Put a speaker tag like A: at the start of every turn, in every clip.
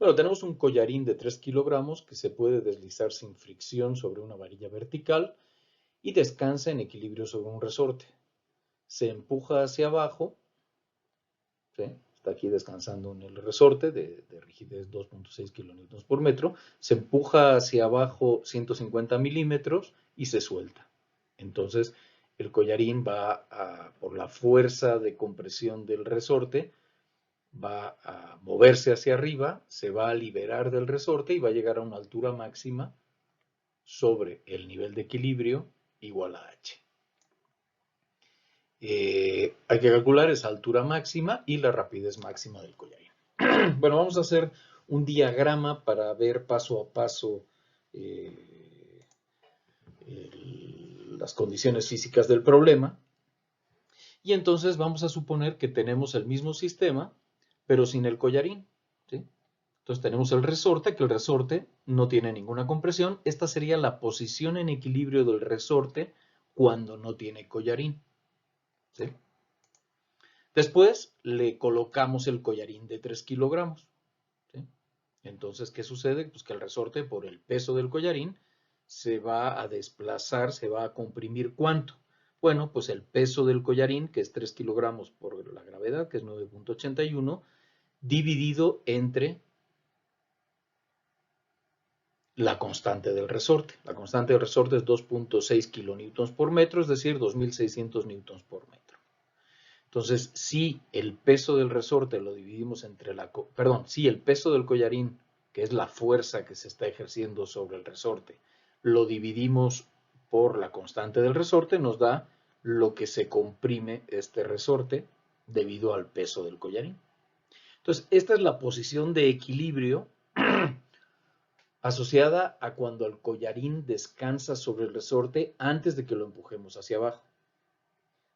A: Bueno, tenemos un collarín de 3 kilogramos que se puede deslizar sin fricción sobre una varilla vertical y descansa en equilibrio sobre un resorte. Se empuja hacia abajo, ¿sí? Está aquí descansando en el resorte de rigidez 2.6 kilonewtons por metro, se empuja hacia abajo 150 milímetros y se suelta. Entonces, el collarín por la fuerza de compresión del resorte, va a moverse hacia arriba, se va a liberar del resorte y va a llegar a una altura máxima sobre el nivel de equilibrio igual a h. Hay que calcular esa altura máxima y la rapidez máxima del collarín. Bueno, vamos a hacer un diagrama para ver paso a paso las condiciones físicas del problema. Y entonces vamos a suponer que tenemos el mismo sistema, pero sin el collarín, ¿sí? Entonces tenemos el resorte, que el resorte no tiene ninguna compresión. Esta sería la posición en equilibrio del resorte cuando no tiene collarín, ¿sí? Después le colocamos el collarín de 3 kilogramos, ¿sí? Entonces, ¿qué sucede? Pues que el resorte, por el peso del collarín, se va a desplazar, se va a comprimir. ¿Cuánto? Bueno, pues el peso del collarín, que es 3 kilogramos por la gravedad, que es 9.81, dividido entre la constante del resorte. La constante del resorte es 2.6 kilonewtons por metro, es decir, 2.600 newtons por metro. Entonces, si el peso del resorte lo dividimos entre si el peso del collarín, que es la fuerza que se está ejerciendo sobre el resorte, lo dividimos por la constante del resorte, nos da lo que se comprime este resorte debido al peso del collarín. Entonces, esta es la posición de equilibrio asociada a cuando el collarín descansa sobre el resorte antes de que lo empujemos hacia abajo,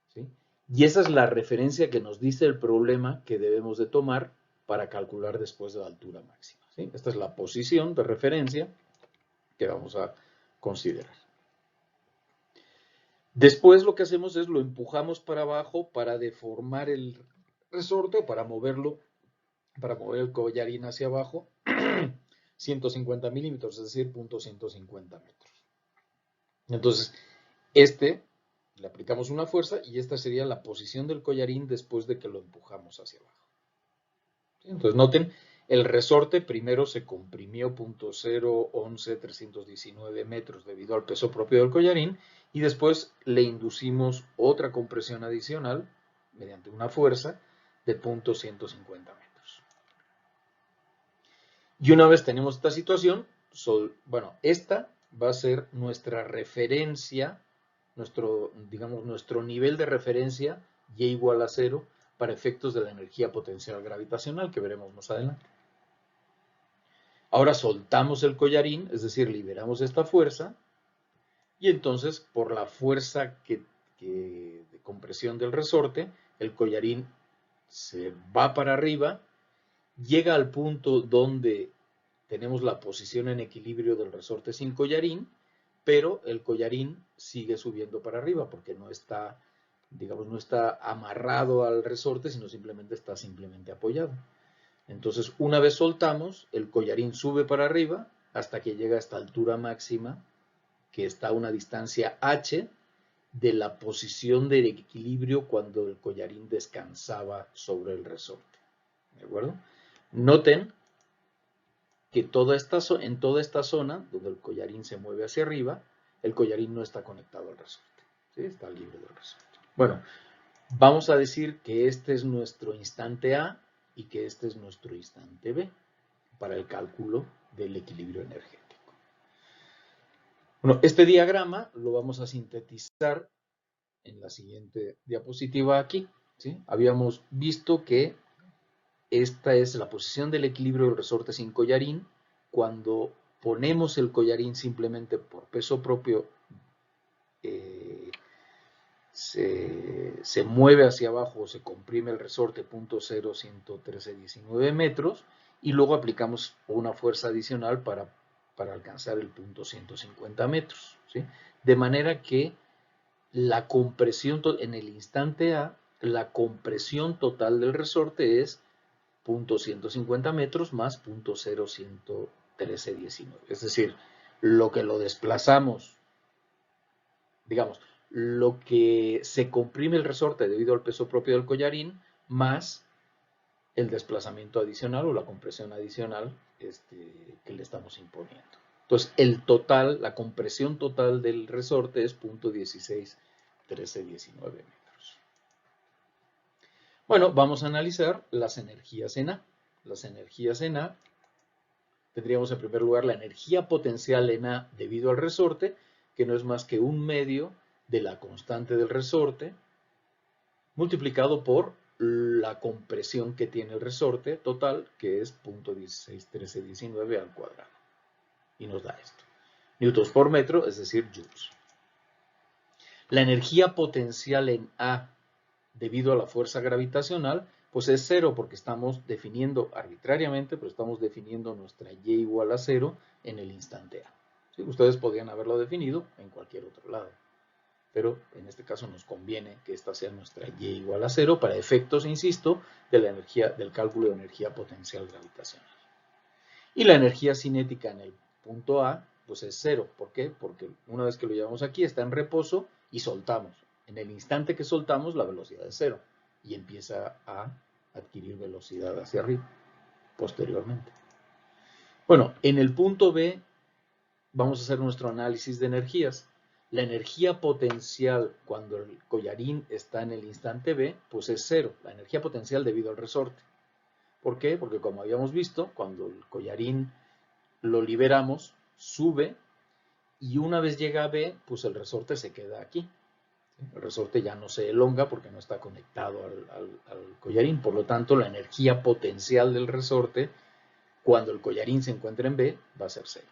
A: ¿sí? Y esa es la referencia que nos dice el problema que debemos de tomar para calcular después de la altura máxima, ¿sí? Esta es la posición de referencia que vamos a considerar. Después lo que hacemos es lo empujamos para abajo para deformar el resorte, para mover el collarín hacia abajo 150 milímetros, es decir, 0.150 metros. Entonces, le aplicamos una fuerza y esta sería la posición del collarín después de que lo empujamos hacia abajo. Entonces, noten, el resorte primero se comprimió 0.011.319 metros debido al peso propio del collarín y después le inducimos otra compresión adicional mediante una fuerza de 0.150 metros. Y una vez tenemos esta situación, esta va a ser nuestra referencia, nuestro nivel de referencia, y igual a 0, para efectos de la energía potencial gravitacional, que veremos más adelante. Ahora soltamos el collarín, es decir, liberamos esta fuerza, y entonces, por la fuerza de compresión del resorte, el collarín se va para arriba, llega al punto donde tenemos la posición en equilibrio del resorte sin collarín, pero el collarín sigue subiendo para arriba porque no está, no está amarrado al resorte, sino simplemente está apoyado. Entonces, una vez soltamos, el collarín sube para arriba hasta que llega a esta altura máxima, que está a una distancia h de la posición de equilibrio cuando el collarín descansaba sobre el resorte. ¿De acuerdo? Noten que en toda esta zona, donde el collarín se mueve hacia arriba, el collarín no está conectado al resorte, ¿sí? Está libre del resorte. Bueno, vamos a decir que este es nuestro instante A y que este es nuestro instante B para el cálculo del equilibrio energético. Bueno, este diagrama lo vamos a sintetizar en la siguiente diapositiva aquí, ¿sí? Habíamos visto que esta es la posición del equilibrio del resorte sin collarín. Cuando ponemos el collarín simplemente por peso propio, se mueve hacia abajo o se comprime el resorte 0.011319 metros y luego aplicamos una fuerza adicional para alcanzar el 0.150 metros, ¿sí? De manera que la compresión en el instante A, la compresión total del resorte es .150 metros más .011319. Es decir, lo que lo desplazamos, digamos, lo que se comprime el resorte debido al peso propio del collarín, más el desplazamiento adicional o la compresión adicional que le estamos imponiendo. Entonces, el total, la compresión total del resorte es .161319 metros. Bueno, vamos a analizar las energías en A. Las energías en A, tendríamos en primer lugar la energía potencial en A debido al resorte, que no es más que un medio de la constante del resorte, multiplicado por la compresión que tiene el resorte total, que es .161319 al cuadrado. Y nos da esto. Newtons por metro, es decir, joules. La energía potencial en A debido a la fuerza gravitacional, pues es cero, porque estamos definiendo arbitrariamente, pero estamos definiendo nuestra y igual a 0 en el instante A. ¿Sí? Ustedes podrían haberlo definido en cualquier otro lado, pero en este caso nos conviene que esta sea nuestra y igual a 0 para efectos, insisto, de la energía, del cálculo de energía potencial gravitacional. Y la energía cinética en el punto A, pues es 0. ¿Por qué? Porque una vez que lo llevamos aquí está en reposo y soltamos. En el instante que soltamos, la velocidad es 0 y empieza a adquirir velocidad hacia arriba posteriormente. Bueno, en el punto B vamos a hacer nuestro análisis de energías. La energía potencial cuando el collarín está en el instante B, pues es 0. La energía potencial debido al resorte. ¿Por qué? Porque como habíamos visto, cuando el collarín lo liberamos, sube, y una vez llega a B, pues el resorte se queda aquí. El resorte ya no se elonga porque no está conectado al collarín. Por lo tanto, la energía potencial del resorte, cuando el collarín se encuentra en B, va a ser 0.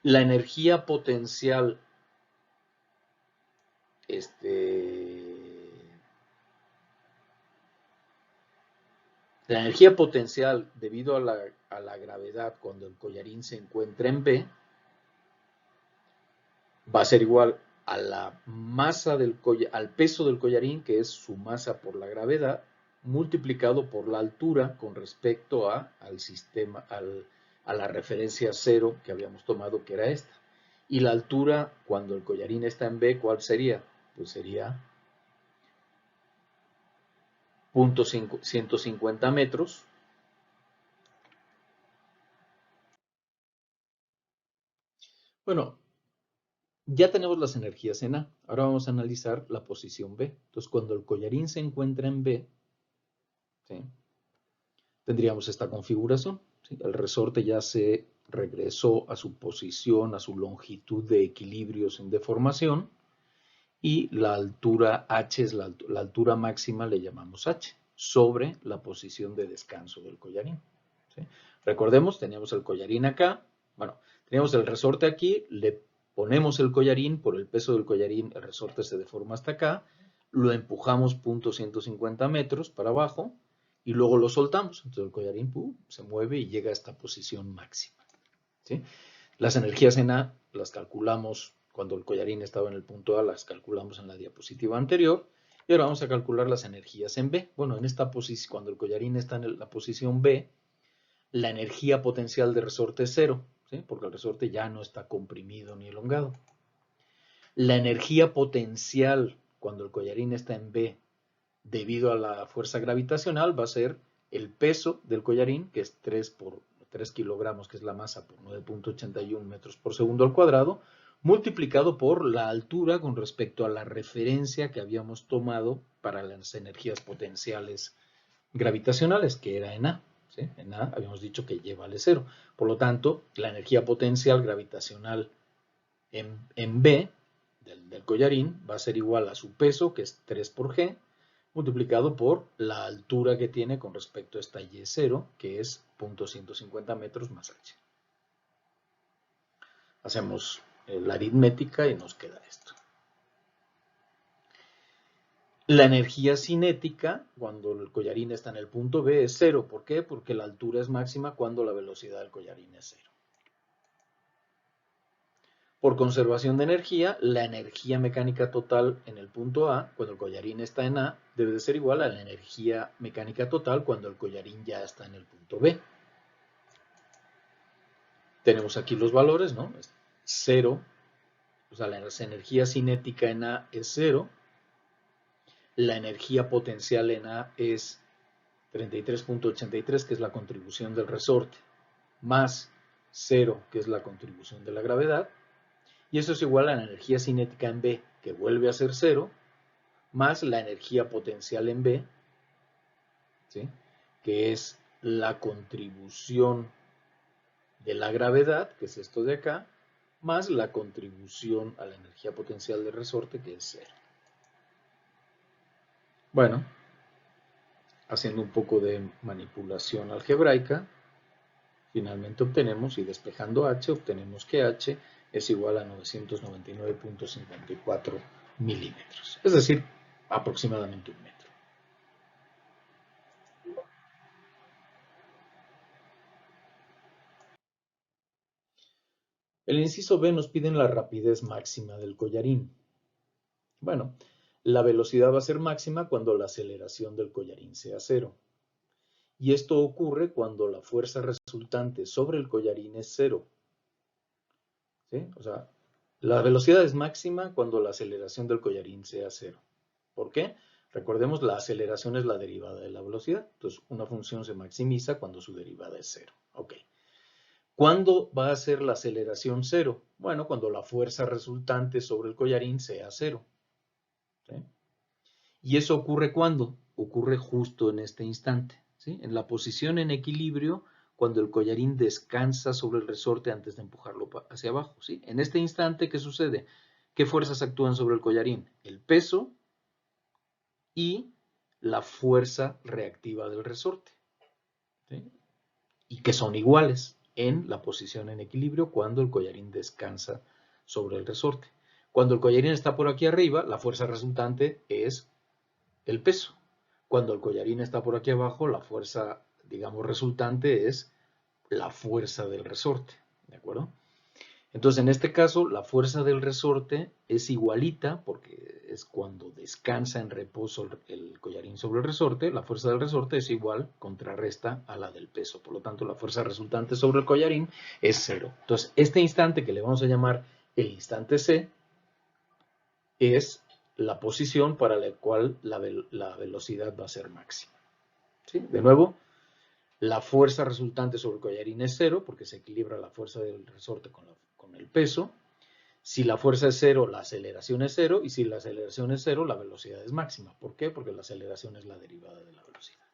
A: La energía potencial debido a la gravedad cuando el collarín se encuentra en B va a ser igual a la masa al peso del collarín, que es su masa por la gravedad, multiplicado por la altura con respecto al sistema, a la referencia 0 que habíamos tomado, que era esta. Y la altura cuando el collarín está en B, ¿cuál sería? Pues sería .150 metros. Bueno, ya tenemos las energías en A. Ahora vamos a analizar la posición B. Entonces, cuando el collarín se encuentra en B, ¿sí?, tendríamos esta configuración, ¿sí? El resorte ya se regresó a su posición, a su longitud de equilibrio sin deformación, y la altura H es la altura máxima, le llamamos H, sobre la posición de descanso del collarín, ¿sí? Recordemos, teníamos el collarín acá, bueno, teníamos el resorte aquí, le ponemos el collarín, por el peso del collarín el resorte se deforma hasta acá, lo empujamos .150 metros para abajo y luego lo soltamos. Entonces el collarín se mueve y llega a esta posición máxima, ¿sí? Las energías en A las calculamos cuando el collarín estaba en el punto A, las calculamos en la diapositiva anterior. Y ahora vamos a calcular las energías en B. Bueno, en esta posición, cuando el collarín está en la posición B, la energía potencial de resorte es 0, ¿sí?, porque el resorte ya no está comprimido ni elongado. La energía potencial cuando el collarín está en B debido a la fuerza gravitacional va a ser el peso del collarín, que es 3 kilogramos, que es la masa, por 9.81 metros por segundo al cuadrado, multiplicado por la altura con respecto a la referencia que habíamos tomado para las energías potenciales gravitacionales, que era en A. ¿Sí? En A habíamos dicho que y vale 0. Por lo tanto, la energía potencial gravitacional en B del collarín va a ser igual a su peso, que es 3 por G, multiplicado por la altura que tiene con respecto a esta Y0, que es .150 metros más H. Hacemos la aritmética y nos queda esto. La energía cinética, cuando el collarín está en el punto B, es 0. ¿Por qué? Porque la altura es máxima cuando la velocidad del collarín es 0. Por conservación de energía, la energía mecánica total en el punto A, cuando el collarín está en A, debe de ser igual a la energía mecánica total cuando el collarín ya está en el punto B. Tenemos aquí los valores, ¿no? 0, o sea, la energía cinética en A es 0, la energía potencial en A es 33.83, que es la contribución del resorte, más 0, que es la contribución de la gravedad, y eso es igual a la energía cinética en B, que vuelve a ser 0, más la energía potencial en B, ¿sí?, que es la contribución de la gravedad, que es esto de acá, más la contribución a la energía potencial del resorte, que es 0. Bueno, haciendo un poco de manipulación algebraica, finalmente obtenemos, y despejando h, obtenemos que h es igual a 999.54 milímetros, es decir, aproximadamente 1 metro. El inciso B nos pide la rapidez máxima del collarín. Bueno, la velocidad va a ser máxima cuando la aceleración del collarín sea 0. Y esto ocurre cuando la fuerza resultante sobre el collarín es 0. ¿Sí? O sea, la velocidad es máxima cuando la aceleración del collarín sea 0. ¿Por qué? Recordemos, la aceleración es la derivada de la velocidad. Entonces, una función se maximiza cuando su derivada es 0. Ok. ¿Cuándo va a ser la aceleración 0? Bueno, cuando la fuerza resultante sobre el collarín sea 0. ¿Sí? ¿Y eso ocurre cuándo? Ocurre justo en este instante, ¿sí? En la posición en equilibrio, cuando el collarín descansa sobre el resorte antes de empujarlo hacia abajo, ¿sí? En este instante, ¿qué sucede? ¿Qué fuerzas actúan sobre el collarín? El peso y la fuerza reactiva del resorte, ¿sí? Y que son iguales en la posición en equilibrio cuando el collarín descansa sobre el resorte. Cuando el collarín está por aquí arriba, la fuerza resultante es el peso. Cuando el collarín está por aquí abajo, la fuerza, digamos, resultante es la fuerza del resorte, ¿de acuerdo? Entonces, en este caso, la fuerza del resorte es igualita, porque es cuando descansa en reposo el collarín sobre el resorte, la fuerza del resorte es igual, contrarresta a la del peso. Por lo tanto, la fuerza resultante sobre el collarín es 0. Entonces, este instante que le vamos a llamar el instante C es la posición para la cual la velocidad va a ser máxima. ¿Sí? De nuevo, la fuerza resultante sobre el collarín es 0, porque se equilibra la fuerza del resorte con el peso. Si la fuerza es 0, la aceleración es 0, y si la aceleración es 0, la velocidad es máxima. ¿Por qué? Porque la aceleración es la derivada de la velocidad.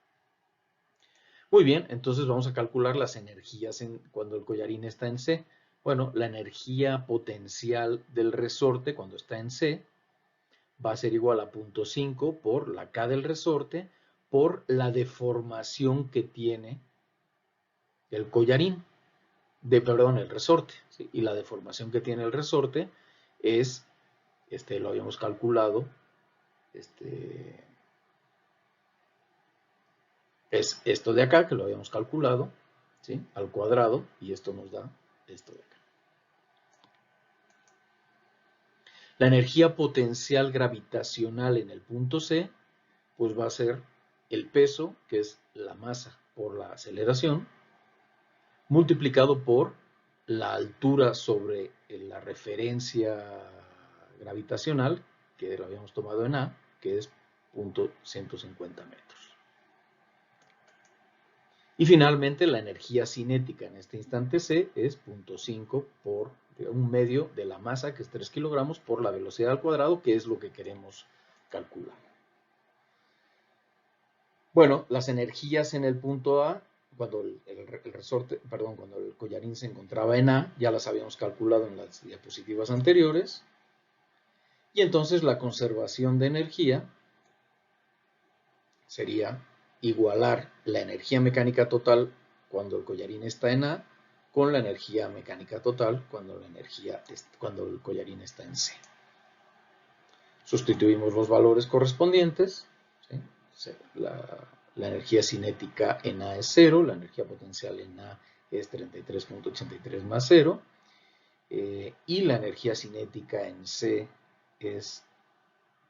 A: Muy bien, entonces vamos a calcular las energías cuando el collarín está en C. Bueno, la energía potencial del resorte cuando está en C va a ser igual a 0.5 por la K del resorte por la deformación que tiene el collarín, el resorte, ¿sí? Y la deformación que tiene el resorte es, lo habíamos calculado, es esto de acá, que lo habíamos calculado, ¿sí?, al cuadrado, y esto nos da esto de acá. La energía potencial gravitacional en el punto C, pues va a ser el peso, que es la masa por la aceleración, multiplicado por la altura sobre la referencia gravitacional, que lo habíamos tomado en A, que es 0.150 metros. Y finalmente la energía cinética en este instante C es 0.5 por 1/2 de la masa, que es 3 kilogramos, por la velocidad al cuadrado, que es lo que queremos calcular. Bueno, las energías en el punto A, cuando cuando el collarín se encontraba en A, ya las habíamos calculado en las diapositivas anteriores. Y entonces la conservación de energía sería igualar la energía mecánica total cuando el collarín está en A con la energía mecánica total cuando el collarín está en C. Sustituimos los valores correspondientes, ¿sí? La energía cinética en A es 0, la energía potencial en A es 33.83 más 0, y la energía cinética en C es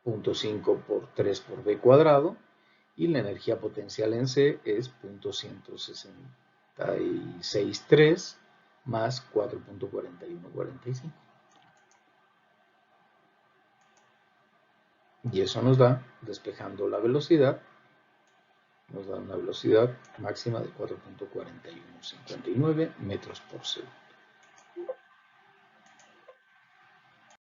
A: 0.5 por 3 por V cuadrado, y la energía potencial en C es 0.1663 más 4.4145. Y eso nos da, despejando la velocidad, nos da una velocidad máxima de 4.4159 metros por segundo.